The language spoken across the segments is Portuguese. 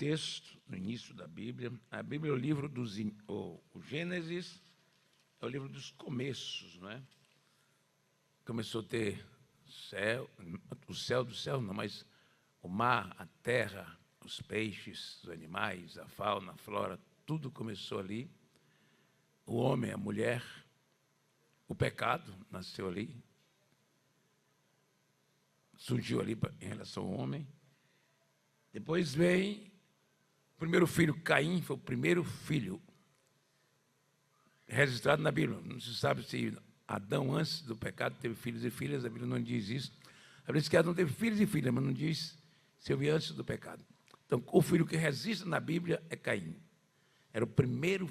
texto no início da Bíblia. A Bíblia é o livro dos... O Gênesis é o livro dos começos, não é? Começou a ter céu, o céu do céu não, mas o mar, a terra, os peixes, os animais, a fauna, a flora, tudo começou ali. O homem, a mulher, o pecado nasceu ali, surgiu ali em relação ao homem. Depois vem o primeiro filho, Caim, foi o primeiro filho registrado na Bíblia. Não se sabe se Adão, antes do pecado, teve filhos e filhas, a Bíblia não diz isso. A Bíblia diz que Adão teve filhos e filhas, mas não diz se houve antes do pecado. Então, o filho que registra na Bíblia é Caim. Era o primeiro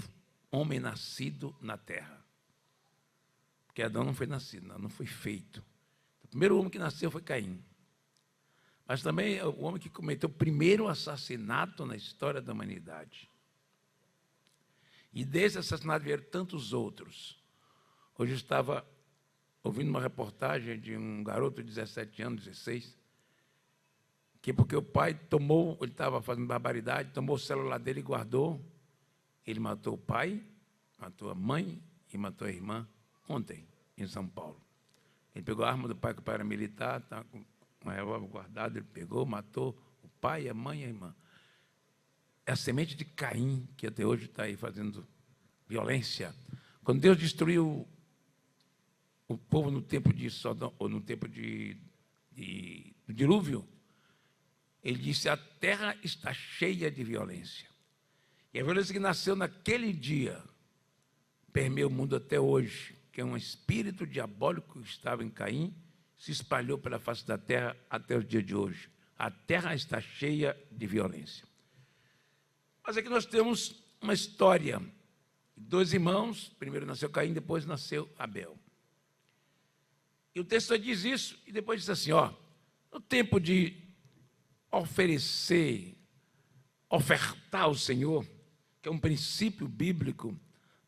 homem nascido na terra. Porque Adão não foi nascido, não foi feito. O primeiro homem que nasceu foi Caim. Mas também é o homem que cometeu o primeiro assassinato na história da humanidade. E desse assassinato vieram tantos outros. Hoje eu estava ouvindo uma reportagem de um garoto de 17 anos, 16, que porque o pai tomou, ele estava fazendo barbaridade, tomou o celular dele e guardou. Ele matou o pai, matou a mãe e matou a irmã ontem, em São Paulo. Ele pegou a arma do pai, que o pai era militar, estava com uma revólver guardada, ele pegou, matou o pai, a mãe e a irmã. É a semente de Caim, que até hoje está aí fazendo violência. Quando Deus destruiu o povo no tempo de Sodoma, ou no tempo do dilúvio, ele disse: a terra está cheia de violência. E a violência que nasceu naquele dia permeia o mundo até hoje, que é um espírito diabólico que estava em Caim, se espalhou pela face da terra até o dia de hoje. A terra está cheia de violência. Mas aqui nós temos uma história de dois irmãos, primeiro nasceu Caim, depois nasceu Abel. E o texto diz isso, e depois diz assim, no tempo de ofertar ao Senhor, que é um princípio bíblico,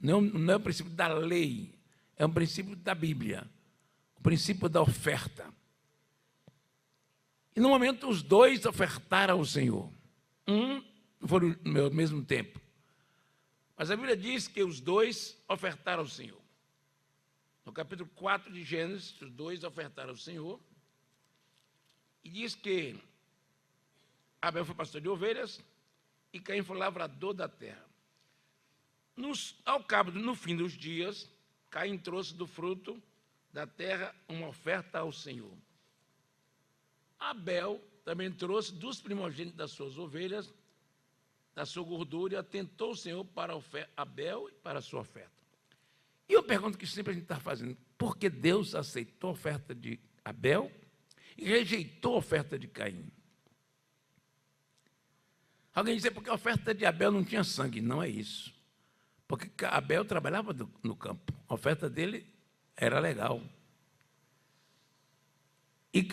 não é um princípio da lei, é um princípio da Bíblia, o princípio da oferta. E no momento os dois ofertaram ao Senhor. Não foram no mesmo tempo. Mas a Bíblia diz que os dois ofertaram ao Senhor. No capítulo 4 de Gênesis, os dois ofertaram ao Senhor. E diz que Abel foi pastor de ovelhas e Caim foi lavrador da terra. No fim dos dias, Caim trouxe do fruto da terra uma oferta ao Senhor. Abel também trouxe dos primogênitos das suas ovelhas, da sua gordura, e atentou o Senhor para Abel e para a sua oferta. E eu pergunto que sempre a gente está fazendo, por que Deus aceitou a oferta de Abel e rejeitou a oferta de Caim? Alguém diz, porque a oferta de Abel não tinha sangue. Não é isso. Porque Abel trabalhava no campo. A oferta dele era legal. E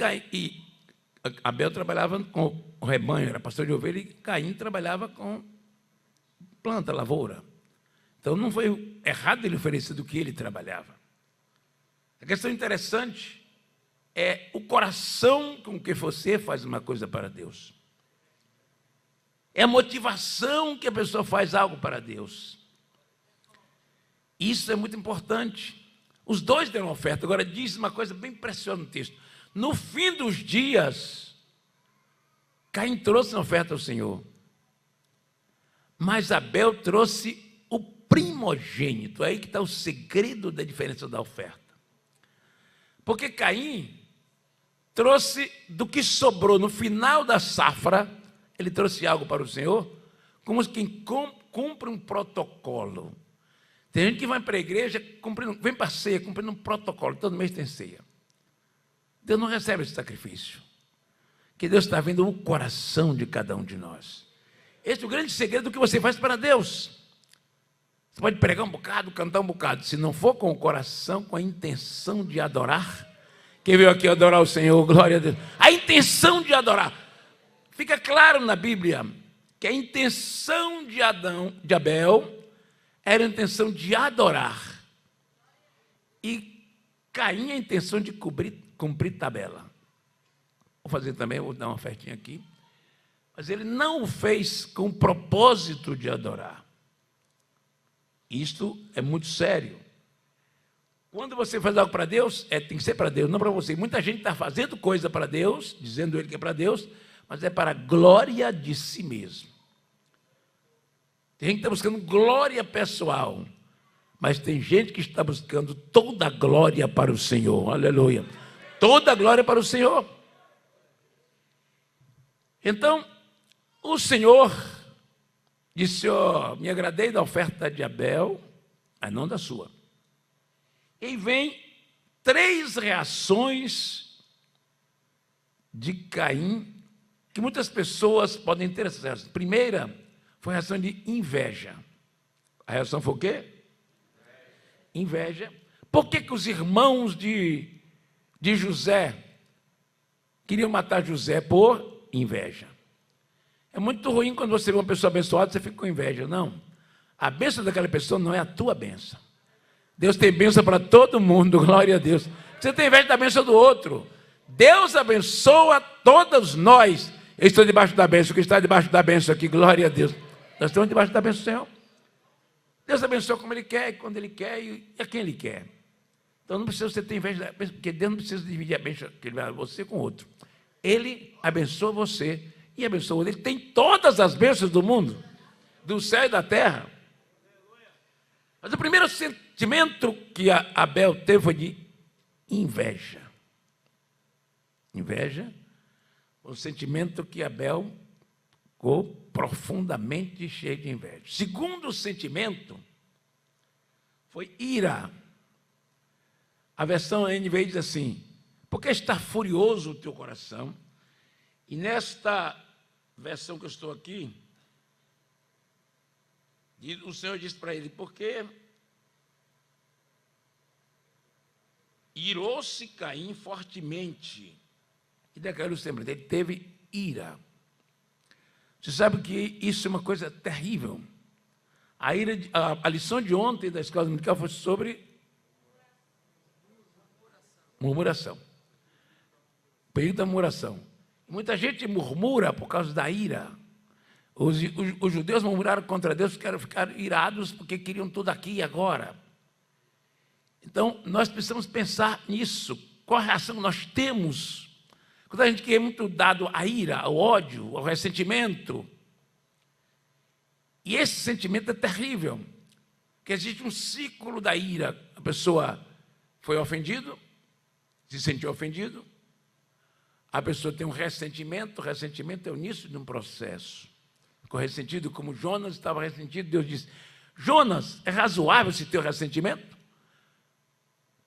Abel trabalhava com o rebanho, era pastor de ovelha, e Caim trabalhava com planta, lavoura. Então não foi errado ele oferecer do que ele trabalhava. A questão interessante é o coração com que você faz uma coisa para Deus. É a motivação que a pessoa faz algo para Deus. Isso é muito importante. Os dois deram oferta. Agora diz uma coisa bem impressionante no texto. No fim dos dias, Caim trouxe uma oferta ao Senhor. Mas Abel trouxe o primogênito. É aí que está o segredo da diferença da oferta. Porque Caim trouxe do que sobrou no final da safra, ele trouxe algo para o Senhor, como quem cumpre um protocolo. Tem gente que vai para a igreja, vem para a ceia, cumprindo um protocolo, todo mês tem ceia. Deus não recebe esse sacrifício. Que Deus está vendo o coração de cada um de nós. Esse é o grande segredo do que você faz para Deus. Você pode pregar um bocado, cantar um bocado. Se não for com o coração, com a intenção de adorar. Quem veio aqui adorar o Senhor, glória a Deus. A intenção de adorar. Fica claro na Bíblia que a intenção de Abel era a intenção de adorar. E Caim a intenção de cumprir tabela. Vou fazer também, vou dar uma ofertinha aqui. mas ele não o fez com o propósito de adorar. Isto é muito sério. Quando você faz algo para Deus, tem que ser para Deus, não para você. Muita gente está fazendo coisa para Deus, dizendo ele que é para Deus, mas é para a glória de si mesmo. Tem gente que está buscando glória pessoal, mas tem gente que está buscando toda a glória para o Senhor. Aleluia. Toda a glória para o Senhor. Então, o Senhor disse, me agradei da oferta de Abel, mas não da sua. E vem 3 reações de Caim, que muitas pessoas podem ter essas reações. Primeira, foi a reação de inveja. A reação foi o quê? Inveja. Por que os irmãos de José queriam matar José? Por inveja. É muito ruim quando você vê uma pessoa abençoada, você fica com inveja. Não. A bênção daquela pessoa não é a tua bênção. Deus tem bênção para todo mundo, glória a Deus. Você tem inveja da bênção do outro. Deus abençoa todos nós. Eu estou debaixo da bênção, que está debaixo da bênção aqui, glória a Deus. Nós estamos debaixo da bênção do Senhor. Deus abençoa como Ele quer, quando Ele quer e a quem Ele quer. Então não precisa você ter inveja da bênção, porque Deus não precisa dividir a bênção que Ele vai dar você com o outro. Ele abençoa você e abençoa o outro. Ele tem todas as bênçãos do mundo, do céu e da terra. Mas o primeiro sentimento que Abel teve foi de inveja. Inveja, o sentimento que Abel ficou profundamente cheio de inveja. Segundo sentimento foi ira. A versão NVI diz assim, porque está furioso o teu coração. E nesta versão que eu estou aqui, o Senhor disse para ele, porque irou-se Caim fortemente e declarou sempre, ele teve ira. Você sabe que isso é uma coisa terrível. A lição de ontem da escola dominical foi sobre murmuração. O período da murmuração. Muita gente murmura por causa da ira. Os judeus murmuraram contra Deus, ficaram irados porque queriam tudo aqui e agora. Então, nós precisamos pensar nisso. Qual a reação que nós temos? Quando a gente quer muito dado à ira, ao ódio, ao ressentimento. E esse sentimento é terrível. Porque existe um ciclo da ira. A pessoa foi ofendida, se sentiu ofendido. A pessoa tem um ressentimento. O ressentimento é o início de um processo. Ficou ressentido, como Jonas estava ressentido. Deus disse, Jonas, é razoável esse teu ressentimento?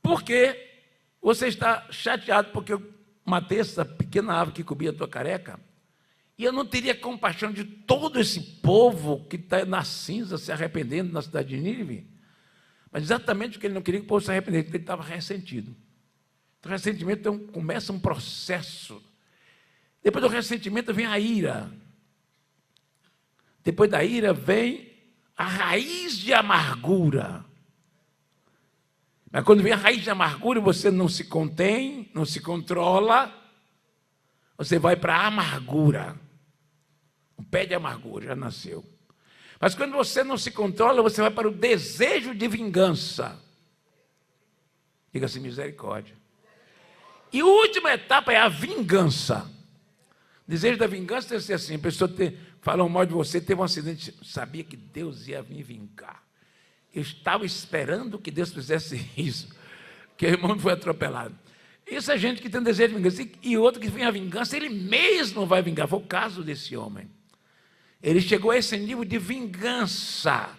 Porque você está chateado porque eu matei essa pequena ave que cobria a tua careca, e eu não teria compaixão de todo esse povo que está na cinza se arrependendo na cidade de Nínive. Mas exatamente porque ele não queria que o povo se arrependesse, porque ele estava ressentido. Então, o ressentimento começa um processo. Depois do ressentimento vem a ira. Depois da ira vem a raiz de amargura. Mas quando vem a raiz de amargura, você não se contém, não se controla, você vai para a amargura. O pé de amargura já nasceu. Mas quando você não se controla, você vai para o desejo de vingança. Diga-se misericórdia. E a última etapa é a vingança. O desejo da vingança deve ser assim, a pessoa falou mal de você, teve um acidente, sabia que Deus ia me vingar. Eu estava esperando que Deus fizesse isso, que o irmão foi atropelado. Isso é gente que tem desejo de vingança. E outro que vem a vingança, ele mesmo vai vingar. Foi o caso desse homem. Ele chegou a esse nível de vingança.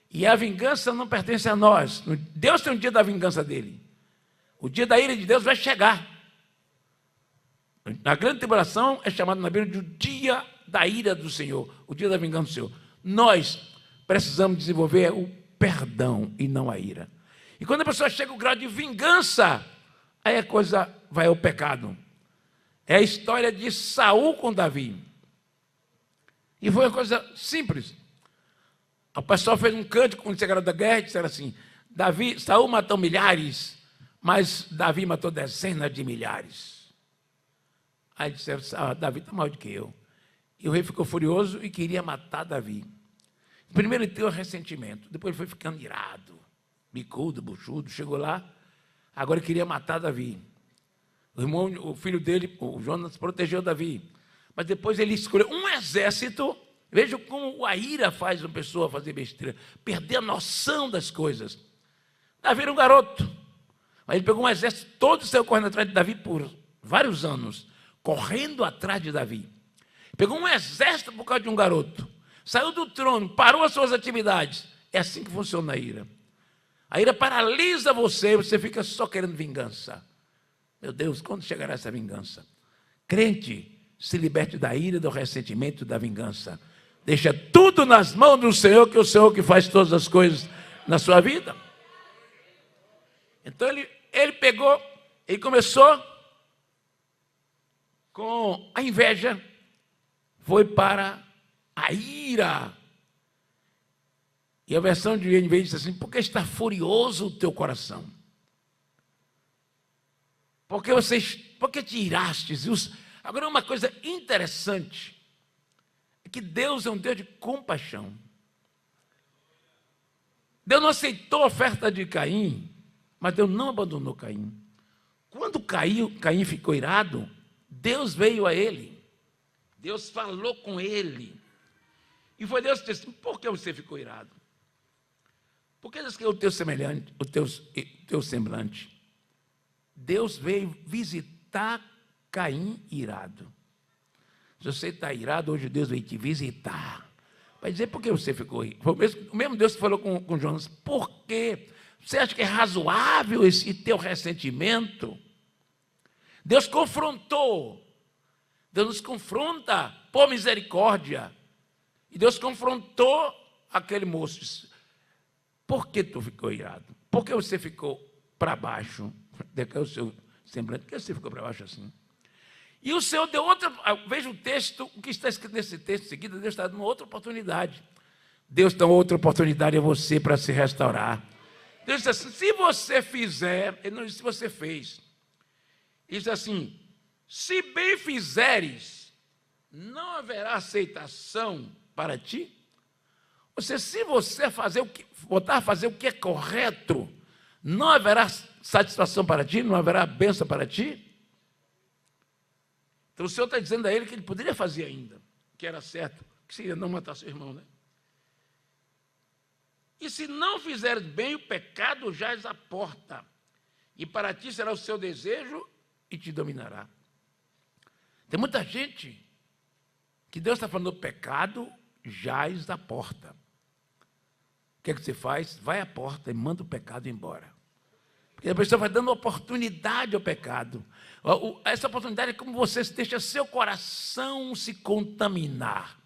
E a vingança não pertence a nós. Deus tem um dia da vingança dele. O dia da ira de Deus vai chegar. Na grande tribulação é chamado na Bíblia de o dia da ira do Senhor, o dia da vingança do Senhor. Nós precisamos desenvolver o perdão e não a ira. E quando a pessoa chega ao grau de vingança, aí a coisa vai ao pecado. É a história de Saul com Davi. E foi uma coisa simples. O pessoal fez um cântico quando chegaram da guerra e disseram assim, Saul matou milhares, mas Davi matou dezenas de milhares. Aí disseram, Davi está maior do que eu. E o rei ficou furioso e queria matar Davi. Primeiro ele teve ressentimento, depois ele foi ficando irado, bicudo, buchudo, chegou lá, agora ele queria matar Davi. O filho dele, o Jonas, protegeu Davi. Mas depois ele escolheu um exército. Veja como a ira faz uma pessoa fazer besteira, perder a noção das coisas. Davi era um garoto, mas ele pegou um exército todo e saiu correndo atrás de Davi por vários anos, correndo atrás de Davi. Pegou um exército por causa de um garoto, saiu do trono, parou as suas atividades. É assim que funciona a ira. A ira paralisa você, você fica só querendo vingança. Meu Deus, quando chegará essa vingança? Crente, se liberte da ira, do ressentimento, da vingança. Deixa tudo nas mãos do Senhor, que é o Senhor que faz todas as coisas na sua vida. Então ele começou com a inveja, foi para a ira. E a versão de NVI diz assim: porque está furioso o teu coração? Porque te irastes? Agora, uma coisa interessante é que Deus é um Deus de compaixão. Deus não aceitou a oferta de Caim, mas Deus não abandonou Caim. Quando Caim ficou irado, Deus veio a ele. Deus falou com ele. E foi Deus que disse: por que você ficou irado? Por que descreveu o teu semelhante, o teu semblante? Deus veio visitar Caim irado. Se você está irado, hoje Deus veio te visitar. Vai dizer por que você ficou irado. Foi o mesmo Deus que falou com Jonas. Por quê? Você acha que é razoável esse teu ressentimento? Deus confrontou. Deus nos confronta por misericórdia. E Deus confrontou aquele moço. Disse: por que tu ficou irado? Por que você ficou para baixo? Decaiu o seu semblante. Por que você ficou para baixo assim? E o Senhor deu outra. Veja o texto, o que está escrito nesse texto em seguida. Deus está dando outra oportunidade. Deus dá outra oportunidade a você para se restaurar. Deus diz assim: se você fizer, ele não diz se você fez. Ele diz assim: se bem fizeres, não haverá aceitação para ti. Ou seja, se você botar a fazer o que é correto, não haverá satisfação para ti, não haverá bênção para ti. Então o Senhor está dizendo a ele que ele poderia fazer ainda, que era certo, que seria não matar seu irmão, né? E se não fizeres bem, o pecado jaz à porta, e para ti será o seu desejo e te dominará. Tem muita gente que Deus está falando: o pecado jaz à porta. O que é que você faz? Vai à porta e manda o pecado embora. Porque a pessoa vai dando oportunidade ao pecado. Essa oportunidade é como você deixa seu coração se contaminar.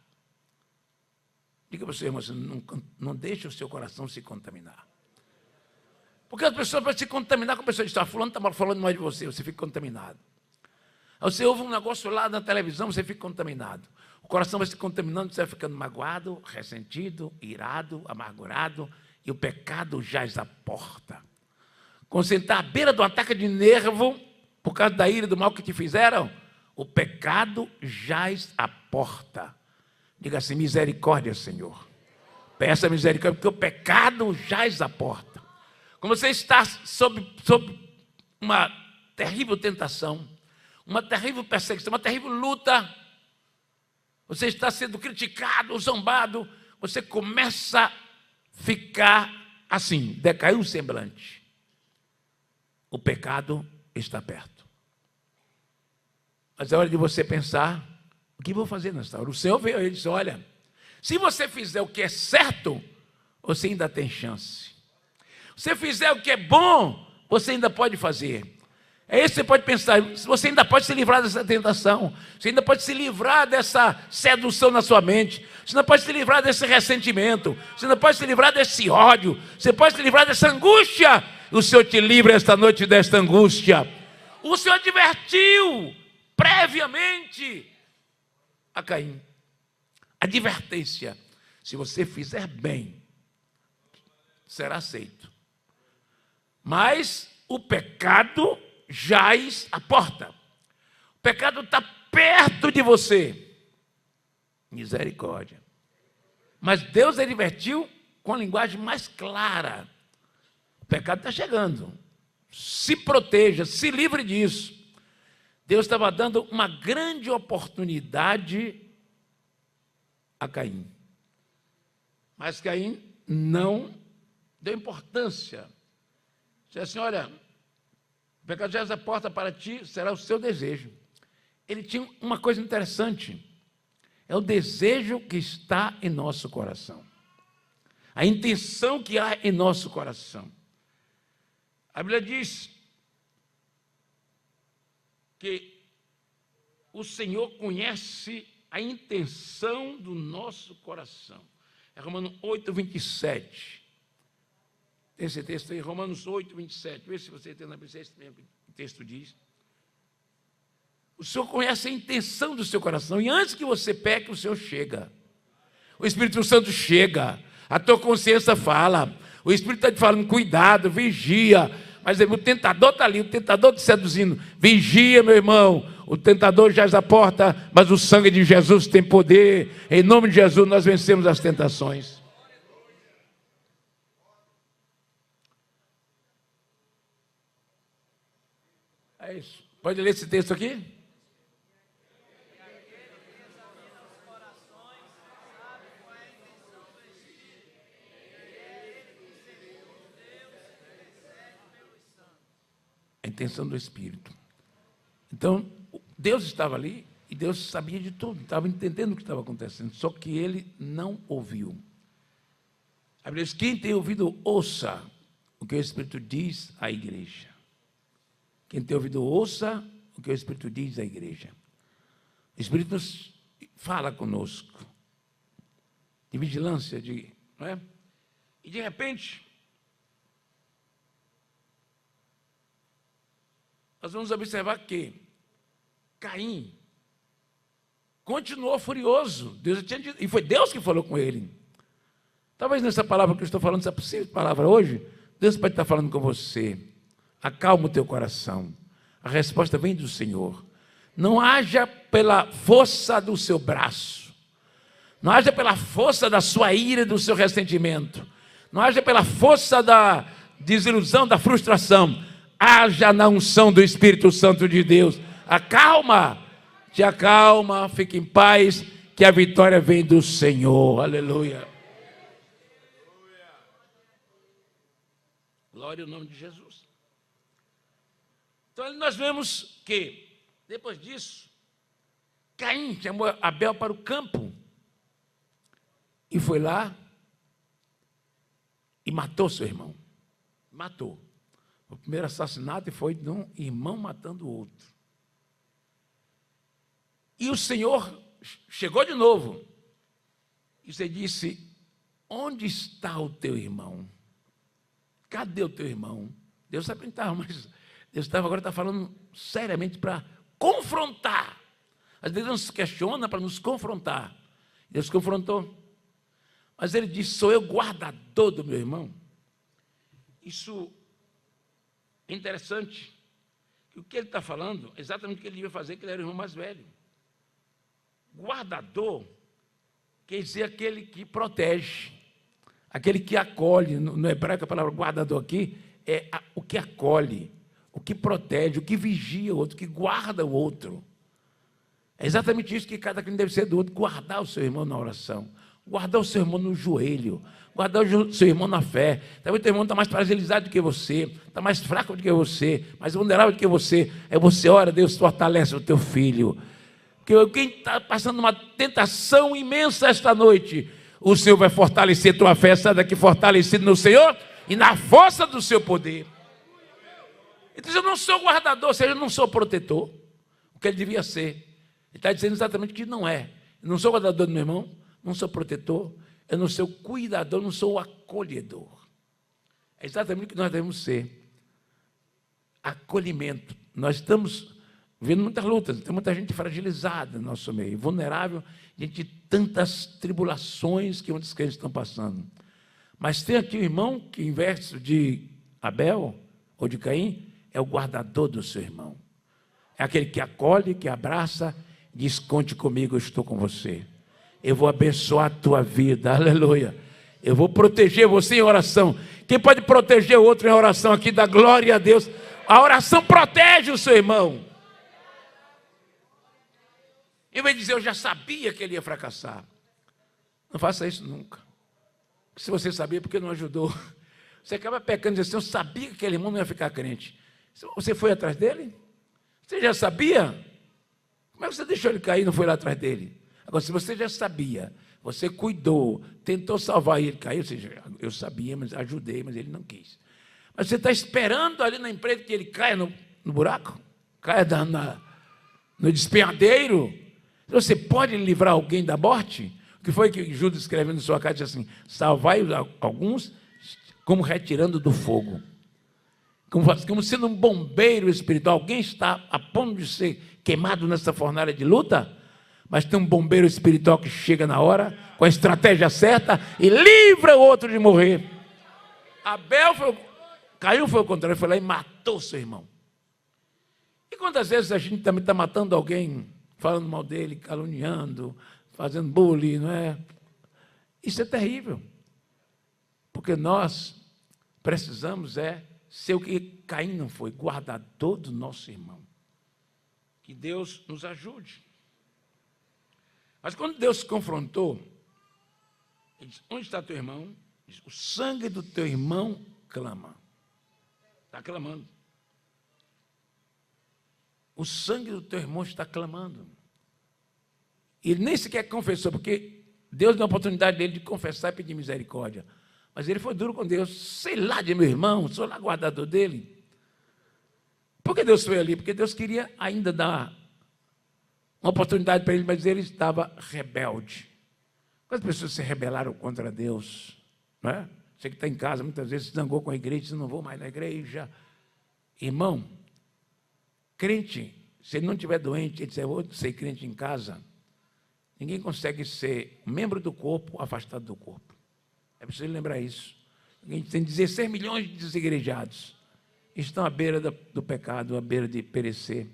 Diga para o seu irmão assim: não deixe o seu coração se contaminar. Porque as pessoas podem se contaminar com a pessoa que está falando, está falando mais de você, você fica contaminado. Aí você ouve um negócio lá na televisão, você fica contaminado. O coração vai se contaminando, você vai ficando magoado, ressentido, irado, amargurado, e o pecado jaz à porta. Quando você está à beira do ataque de nervo, por causa da ira e do mal que te fizeram, o pecado jaz à porta. Diga assim: misericórdia, Senhor. Peça misericórdia, porque o pecado jaz à porta. Quando você está sob uma terrível tentação, uma terrível perseguição, uma terrível luta, você está sendo criticado, zombado, você começa a ficar assim, decaiu o semblante. O pecado está perto. Mas é hora de você pensar: o que vou fazer nessa hora? O Senhor veio e disse: olha, se você fizer o que é certo, você ainda tem chance. Se você fizer o que é bom, você ainda pode fazer. É isso que você pode pensar. Você ainda pode se livrar dessa tentação. Você ainda pode se livrar dessa sedução na sua mente. Você ainda pode se livrar desse ressentimento. Você ainda pode se livrar desse ódio. Você pode se livrar dessa angústia. O Senhor te livra esta noite desta angústia. O Senhor advertiu previamente a Caim. Advertência: se você fizer bem, será aceito. Mas o pecado jaz à porta. O pecado está perto de você. Misericórdia. Mas Deus advertiu com a linguagem mais clara. O pecado está chegando. Se proteja, se livre disso. Deus estava dando uma grande oportunidade a Caim. Mas Caim não deu importância. Disse assim, olha, o pecado já é a porta para ti, será o seu desejo. Ele tinha uma coisa interessante. É o desejo que está em nosso coração. A intenção que há em nosso coração. A Bíblia diz que o Senhor conhece a intenção do nosso coração. É Romanos 8, 27. Tem esse texto aí, Romanos 8, 27. Vê se você tem na Bíblia, esse mesmo o texto diz. O Senhor conhece a intenção do seu coração. E antes que você peque, o Senhor chega. O Espírito Santo chega. A tua consciência fala. O Espírito está te falando, cuidado, vigia. Mas o tentador está ali, o tentador te seduzindo. Vigia, meu irmão. O tentador jaz à porta, mas o sangue de Jesus tem poder. Em nome de Jesus, nós vencemos as tentações. É isso. Pode ler esse texto aqui? A intenção do Espírito. Então, Deus estava ali e Deus sabia de tudo, estava entendendo o que estava acontecendo, só que ele não ouviu. A Bíblia diz, quem tem ouvido, ouça o que o Espírito diz à igreja. Quem tem ouvido, ouça o que o Espírito diz à igreja. O Espírito nos fala conosco, de vigilância, não é? E de repente, nós vamos observar que Caim continuou furioso. Deus tinha dito, e foi Deus que falou com ele. Talvez nessa palavra que eu estou falando, essa possível palavra hoje, Deus pode estar falando com você. Acalma o teu coração. A resposta vem do Senhor. Não haja pela força do seu braço. Não haja pela força da sua ira e do seu ressentimento. Não haja pela força da desilusão, da frustração. Haja na unção do Espírito Santo de Deus. Acalma, te acalma, fique em paz, que a vitória vem do Senhor. Aleluia. Glória ao nome de Jesus. Então nós vemos que, depois disso, Caim chamou Abel para o campo e foi lá e matou seu irmão. Matou. O primeiro assassinato foi de um irmão matando o outro. E o Senhor chegou de novo. E você disse, onde está o teu irmão? Cadê o teu irmão? Deus sabe onde estava, mas Deus agora está falando seriamente para confrontar. Às vezes Deus nos questiona para nos confrontar. Deus confrontou. Mas ele disse, sou eu guardador do meu irmão? Isso é interessante, que o que ele está falando é exatamente o que ele devia fazer, que ele era o irmão mais velho. Guardador quer dizer aquele que protege, aquele que acolhe. No hebraico a palavra guardador aqui é o que acolhe, o que protege, o que vigia o outro, que guarda o outro. É exatamente isso que cada crente deve ser do outro, guardar o seu irmão na oração, guardar o seu irmão no joelho, guardar o seu irmão na fé. Talvez o teu irmão está mais fragilizado do que você, está mais fraco do que você, mais vulnerável do que você. É você, ora, Deus fortalece o teu filho. Porque quem está passando uma tentação imensa esta noite, o Senhor vai fortalecer tua fé, sai daqui fortalecido no Senhor e na força do seu poder. Então, eu não sou guardador, ou seja, eu não sou protetor, o que ele devia ser. Ele está dizendo exatamente que não é. Eu não sou guardador do meu irmão, não sou protetor, eu não sou cuidador, não sou acolhedor. É exatamente o que nós devemos ser. Acolhimento. Nós estamos vendo muitas lutas, tem muita gente fragilizada no nosso meio, vulnerável, diante de tantas tribulações que muitos crentes estão passando. Mas tem aqui um irmão que, em verso de Abel, ou de Caim, é o guardador do seu irmão. É aquele que acolhe, que abraça, diz, conte comigo, eu estou com você. Eu vou abençoar a tua vida, aleluia. Eu vou proteger você em oração. Quem pode proteger o outro em oração aqui, dá glória a Deus. A oração protege o seu irmão. Em vez de dizer, eu já sabia que ele ia fracassar. Não faça isso nunca. Se você sabia, por que não ajudou? Você acaba pecando e dizendo, eu sabia que aquele irmão não ia ficar crente. Você foi atrás dele? Você já sabia? Como é que você deixou ele cair e não foi lá atrás dele? Agora, se você já sabia, você cuidou, tentou salvar ele, caiu, ou seja, eu sabia, mas ajudei, mas ele não quis. Mas você está esperando ali na empresa que ele caia no buraco? Caia no despenhadeiro? Você pode livrar alguém da morte? O que foi que Judas escreveu na sua carta? Disse assim, salvai alguns como retirando do fogo. Como sendo um bombeiro espiritual. Alguém está a ponto de ser queimado nessa fornalha de luta, mas tem um bombeiro espiritual que chega na hora, com a estratégia certa, e livra o outro de morrer. Caiu foi o contrário, foi lá e matou seu irmão. E quantas vezes a gente também está matando alguém, falando mal dele, caluniando, fazendo bullying, não é? Isso é terrível. Porque nós precisamos ser o que Caim não foi, guardador do nosso irmão. Que Deus nos ajude. Mas quando Deus se confrontou, ele disse, onde está teu irmão? Ele disse, o sangue do teu irmão clama. Está clamando. O sangue do teu irmão está clamando. Ele nem sequer confessou, porque Deus deu a oportunidade dele de confessar e pedir misericórdia. Mas ele foi duro com Deus. Sei lá de meu irmão, sou lá guardador dele. Por que Deus foi ali? Porque Deus queria ainda dar uma oportunidade para ele, mas ele estava rebelde. Quantas pessoas se rebelaram contra Deus? Não é? Você que está em casa, muitas vezes se zangou com a igreja, disse, não vou mais na igreja. Irmão, crente, se ele não estiver doente, ele disser, vou ser crente em casa, ninguém consegue ser membro do corpo afastado do corpo. É preciso lembrar isso. A gente tem 16 milhões de desigrejados. Estão à beira do pecado, à beira de perecer.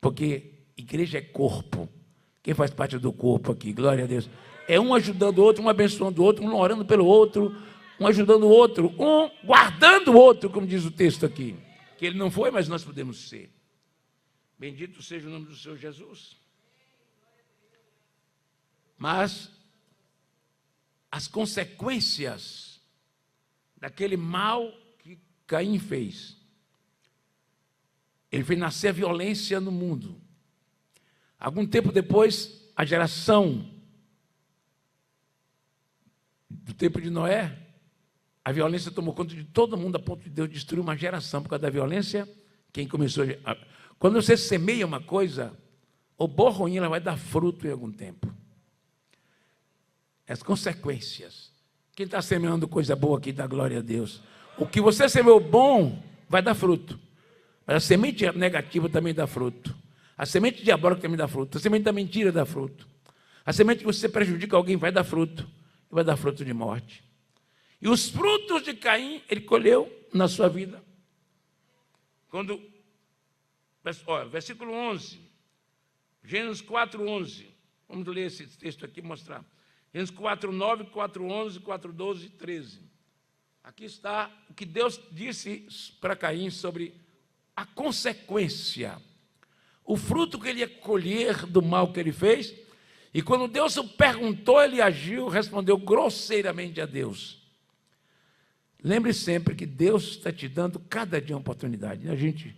Porque igreja é corpo. Quem faz parte do corpo aqui? Glória a Deus. É um ajudando o outro, um abençoando o outro, um orando pelo outro, um ajudando o outro, um guardando o outro, como diz o texto aqui. Que ele não foi, mas nós podemos ser. Bendito seja o nome do Senhor Jesus. Mas as consequências daquele mal que Caim fez, ele fez nascer a violência no mundo. Algum tempo depois, a geração do tempo de Noé, a violência tomou conta de todo mundo, a ponto de Deus destruir uma geração por causa da violência. Quem começou quando você semeia uma coisa, ou boa ou ruim, ela vai dar fruto em algum tempo. As consequências. Quem está semeando coisa boa aqui, dá glória a Deus. O que você semeou bom, vai dar fruto. Mas a semente negativa também dá fruto. A semente diabólica também dá fruto. A semente da mentira dá fruto. A semente que você prejudica alguém vai dar fruto. E vai dar fruto de morte. E os frutos de Caim, ele colheu na sua vida. Quando, versículo 11. Gênesis 4:11. Vamos ler esse texto aqui e mostrar. Gênesis 4:9, 4:11, 4:12 e 13. Aqui está o que Deus disse para Caim sobre a consequência. O fruto que ele ia colher do mal que ele fez. E quando Deus o perguntou, ele agiu, respondeu grosseiramente a Deus. Lembre sempre que Deus está te dando cada dia uma oportunidade. A gente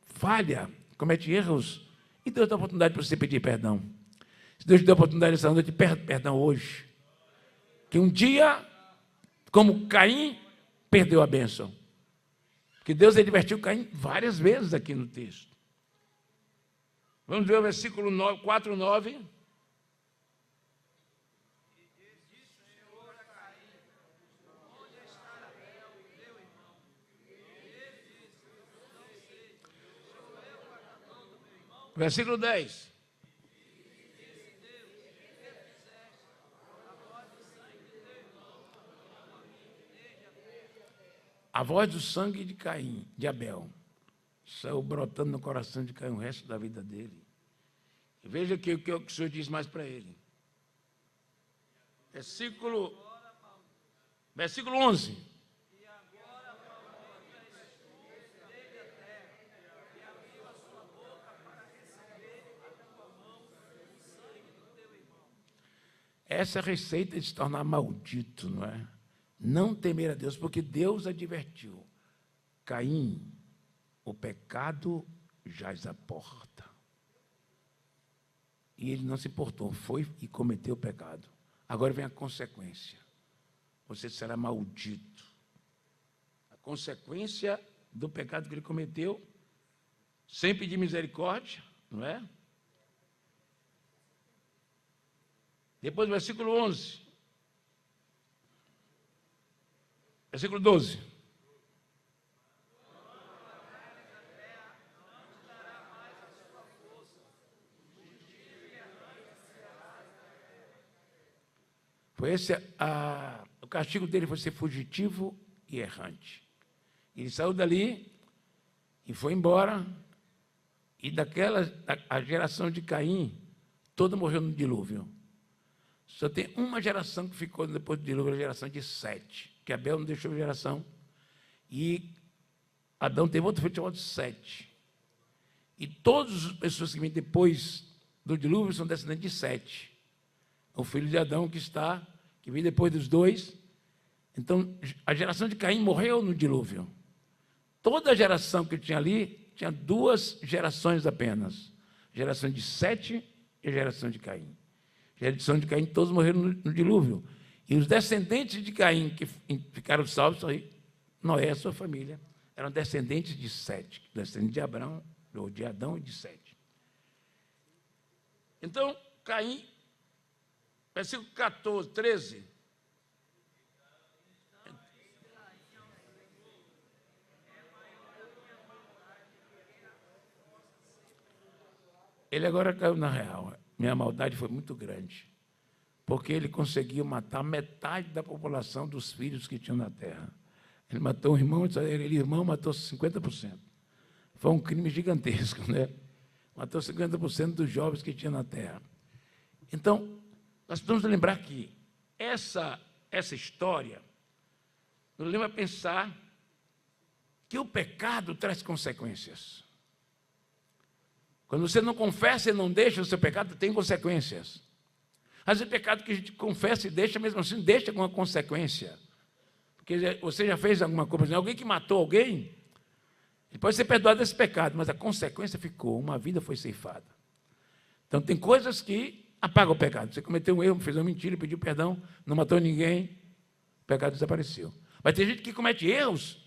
falha, comete erros, e Deus dá a oportunidade para você pedir perdão. Se Deus te deu a oportunidade essa noite, pede perdão hoje. Que um dia, como Caim, perdeu a bênção. Porque Deus advertiu Caim várias vezes aqui no texto. Vamos ver o versículo 4:9. Versículo 10. A voz do sangue de Caim, de Abel, saiu brotando no coração de Caim o resto da vida dele. E veja que o que o Senhor diz mais para ele. Versículo 11. Essa é a receita de se tornar maldito, não é? Não temer a Deus, porque Deus advertiu. Caim, o pecado jaz à porta. E ele não se importou, foi e cometeu o pecado. Agora vem a consequência. Você será maldito. A consequência do pecado que ele cometeu, sem pedir misericórdia, não é? Depois, versículo 11. Versículo 12. Foi esse o castigo dele foi ser fugitivo e errante. Ele saiu dali e foi embora, e a geração de Caim, toda morreu no dilúvio. Só tem uma geração que ficou depois do dilúvio, a geração de Sete, que Abel não deixou geração, e Adão teve outro filho chamado Sete. E todas as pessoas que vêm depois do dilúvio são descendentes de Sete, o filho de Adão que veio depois dos dois. Então, a geração de Caim morreu no dilúvio. Toda a geração que tinha ali, tinha duas gerações apenas. A geração de Sete e a geração de Caim. A geração de Caim, todos morreram no dilúvio. E os descendentes de Caim, que ficaram salvos, Noé e a sua família, eram descendentes de Sete, descendentes de Abraão, ou de Adão e de Sete. Então, Caim, versículo 14, 13. Ele agora caiu na real. Minha maldade foi muito grande, porque ele conseguiu matar metade da população dos filhos que tinham na terra. Ele matou um irmão, ele irmão matou 50%. Foi um crime gigantesco, né? Matou 50% dos jovens que tinha na terra. Então, nós precisamos lembrar que essa história nos leva a pensar que o pecado traz consequências. Quando você não confessa e não deixa o seu pecado, tem consequências. Às vezes o pecado que a gente confessa e deixa, mesmo assim, deixa alguma consequência. Porque você já fez alguma coisa, por exemplo, alguém que matou alguém, ele pode ser perdoado desse pecado, mas a consequência ficou, uma vida foi ceifada. Então tem coisas que apagam o pecado. Você cometeu um erro, fez uma mentira, pediu perdão, não matou ninguém, o pecado desapareceu. Mas tem gente que comete erros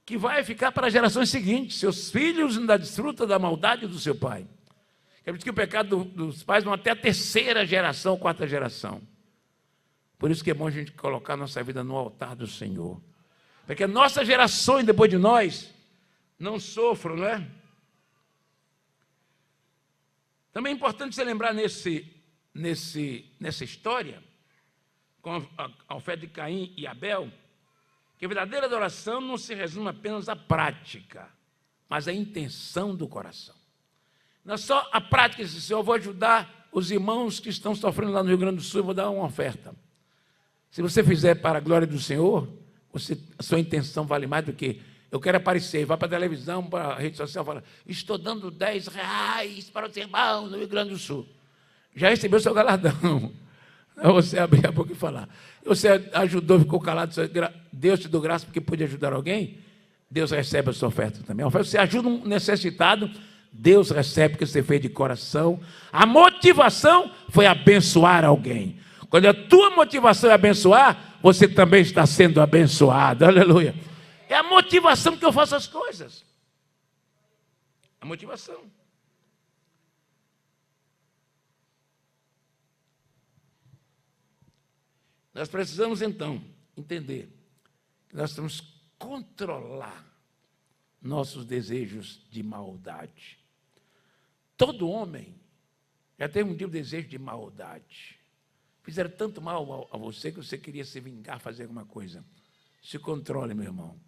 que vai ficar para as gerações seguintes. Seus filhos ainda desfrutam da maldade do seu pai. Quer dizer que o pecado dos pais vão até a terceira geração, quarta geração. Por isso que é bom a gente colocar nossa vida no altar do Senhor. Para que nossas gerações depois de nós não sofram, não é? Também é importante você lembrar nessa história, com a oferta de Caim e Abel, que a verdadeira adoração não se resume apenas à prática, mas à intenção do coração. Não é só a prática de Senhor, eu vou ajudar os irmãos que estão sofrendo lá no Rio Grande do Sul, eu vou dar uma oferta. Se você fizer para a glória do Senhor, a sua intenção vale mais do que eu quero aparecer, vai para a televisão, para a rede social, fala, estou dando R$10 para os irmãos no Rio Grande do Sul. Já recebeu seu galardão. Não você abrir a boca e falar. Você ajudou, ficou calado, Deus te deu graça porque pôde ajudar alguém, Deus recebe a sua oferta também. Você ajuda um necessitado, Deus recebe porque você fez de coração. A motivação foi abençoar alguém. Quando a tua motivação é abençoar, você também está sendo abençoado. Aleluia. É a motivação que eu faço as coisas. A motivação. Nós precisamos, então, entender que nós temos que controlar nossos desejos de maldade. Todo homem já tem um tipo de desejo de maldade. Fizeram tanto mal a você que você queria se vingar, fazer alguma coisa. Se controle, meu irmão,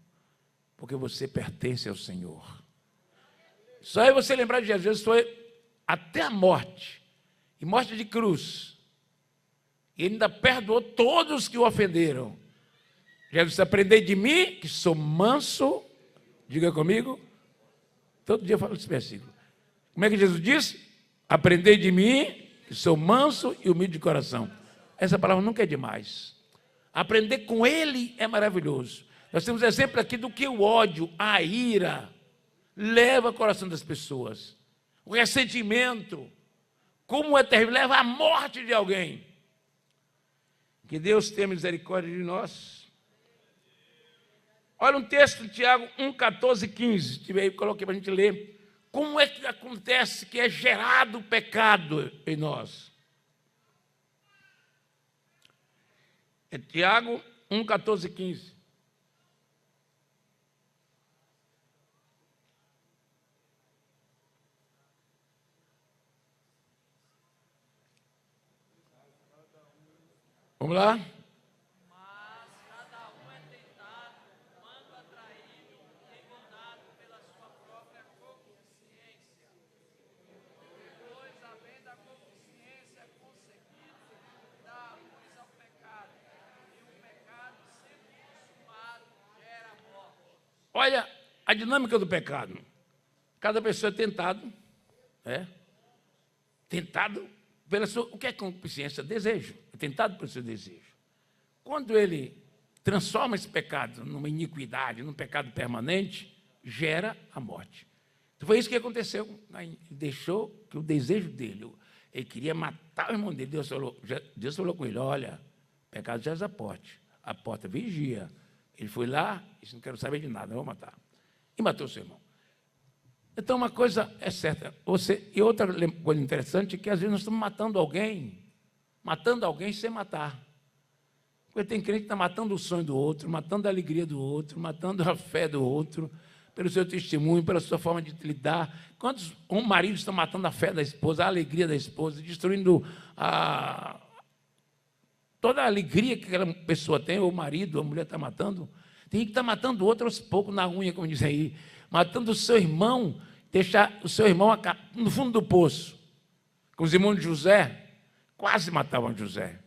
porque você pertence ao Senhor. Só é você lembrar de Jesus, foi até a morte, e morte de cruz. E ele ainda perdoou todos que o ofenderam. Jesus disse: aprendei de mim, que sou manso. Diga comigo. Todo dia eu falo esse versículo. Como é que Jesus disse? Aprendei de mim, que sou manso e humilde de coração. Essa palavra nunca é demais. Aprender com ele é maravilhoso. Nós temos exemplo aqui do que o ódio, a ira, leva ao coração das pessoas. O ressentimento, como é terrível, leva à morte de alguém. Que Deus tenha misericórdia de nós. Olha um texto de Tiago 1, 14, 15. Coloquei para a gente ler. Como é que acontece que é gerado o pecado em nós? É Tiago 1, 14, 15. Vamos lá? Mas cada um é tentado quando atraído e enganado pela sua própria concupiscência. Depois, havendo a concupiscência conseguido, dá luz ao pecado. E o pecado, sendo consumado, gera morte. Olha a dinâmica do pecado. Cada pessoa é tentado, tentado pela sua... O que é concupiscência? Desejo. É tentado pelo seu desejo. Quando ele transforma esse pecado numa iniquidade, num pecado permanente, gera a morte. Então foi isso que aconteceu. Ele deixou que o desejo dele, ele queria matar o irmão dele. Deus falou com ele: olha, pecado já é a porta vigia. Ele foi lá e disse: não quero saber de nada, eu vou matar. E matou o seu irmão. Então, uma coisa é certa, e outra coisa interessante é que às vezes nós estamos matando alguém sem matar. Porque tem crente que está matando o sonho do outro, matando a alegria do outro, matando a fé do outro, pelo seu testemunho, pela sua forma de lidar. Quantos maridos estão matando a fé da esposa, a alegria da esposa, destruindo toda a alegria que aquela pessoa tem, ou o marido, ou a mulher está matando? Tem que estar matando o outro aos poucos, na unha, como diz aí, matando o seu irmão, deixar o seu irmão no fundo do poço. Com os irmãos de José, quase matavam José,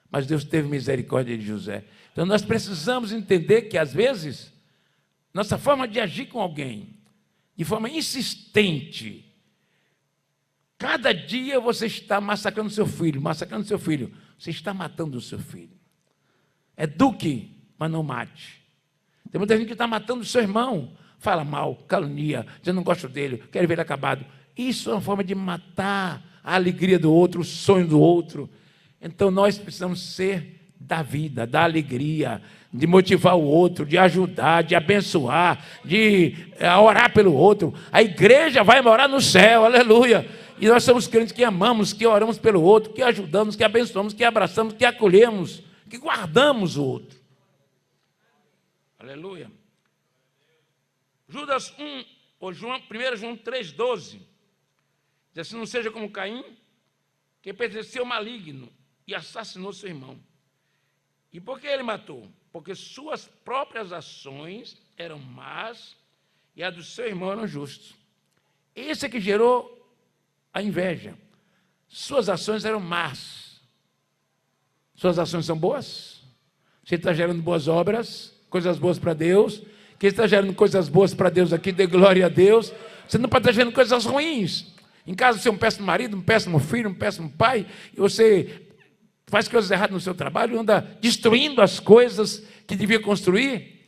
mas Deus teve misericórdia de José. Então nós precisamos entender que às vezes nossa forma de agir com alguém, de forma insistente, cada dia você está massacrando seu filho, você está matando o seu filho. Eduque, mas não mate. Tem muita gente que está matando o seu irmão, fala mal, calunia, eu não gosto dele, quero ver ele acabado. Isso é uma forma de matar a alegria do outro, o sonho do outro. Então nós precisamos ser da vida, da alegria, de motivar o outro, de ajudar, de abençoar, de orar pelo outro. A igreja vai morar no céu, aleluia. E nós somos crentes que amamos, que oramos pelo outro, que ajudamos, que abençoamos, que abraçamos, que acolhemos, que guardamos o outro. Aleluia. Judas 1, ou 1 João 3,12, diz assim: não seja como Caim, que pertenceu ao maligno e assassinou seu irmão. E por que ele matou? Porque suas próprias ações eram más e a do seu irmão eram justas. Esse é que gerou a inveja. Suas ações eram más. Suas ações são boas? Você está gerando boas obras, coisas boas para Deus. Quem está gerando coisas boas para Deus aqui, dê glória a Deus. Você não pode estar gerando coisas ruins. Em casa você é um péssimo marido, um péssimo filho, um péssimo pai, e você faz coisas erradas no seu trabalho, anda destruindo as coisas que devia construir,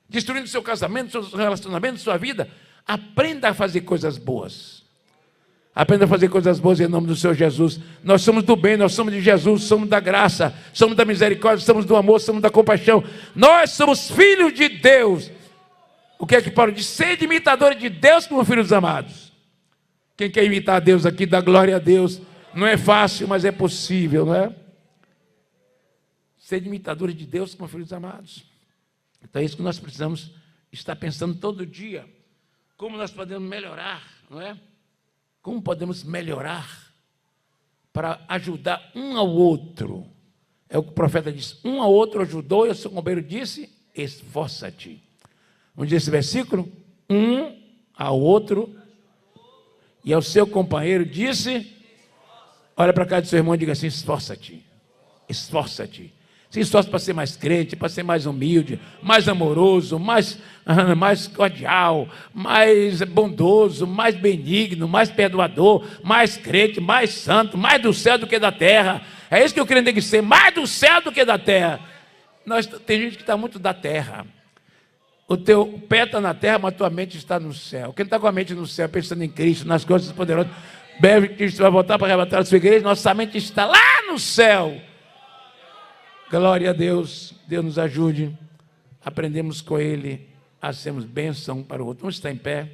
destruindo seu casamento, seus relacionamentos, sua vida. Aprenda a fazer coisas boas. Aprenda a fazer coisas boas em nome do Senhor Jesus. Nós somos do bem, nós somos de Jesus, somos da graça, somos da misericórdia, somos do amor, somos da compaixão. Nós somos filhos de Deus. O que é que Paulo diz? Sede imitadores de Deus como filhos amados. Quem quer imitar a Deus aqui, dá glória a Deus. Não é fácil, mas é possível, não é? Sede imitadores de Deus como filhos amados. Então é isso que nós precisamos estar pensando todo dia. Como nós podemos melhorar, não é? Como podemos melhorar para ajudar um ao outro? É o que o profeta disse: um ao outro ajudou, e o seu companheiro disse: esforça-te. Vamos dizer esse versículo? Um ao outro, e ao seu companheiro disse: olha para cá do seu irmão e diga assim: esforça-te. Esforça-te. Se esforça para ser mais crente, para ser mais humilde, mais amoroso, mais cordial, mais bondoso, mais benigno, mais perdoador, mais crente, mais santo, mais do céu do que da terra. É isso que eu crente tem que ser, mais do céu do que da terra. Tem gente que está muito da terra. O teu pé está na terra, mas a tua mente está no céu. Quem está com a mente no céu, pensando em Cristo, nas coisas poderosas, breve Cristo vai voltar para arrebatar a sua igreja, nossa mente está lá no céu. Glória a Deus, Deus nos ajude. Aprendemos com Ele a sermos bênção para o outro. Vamos estar em pé.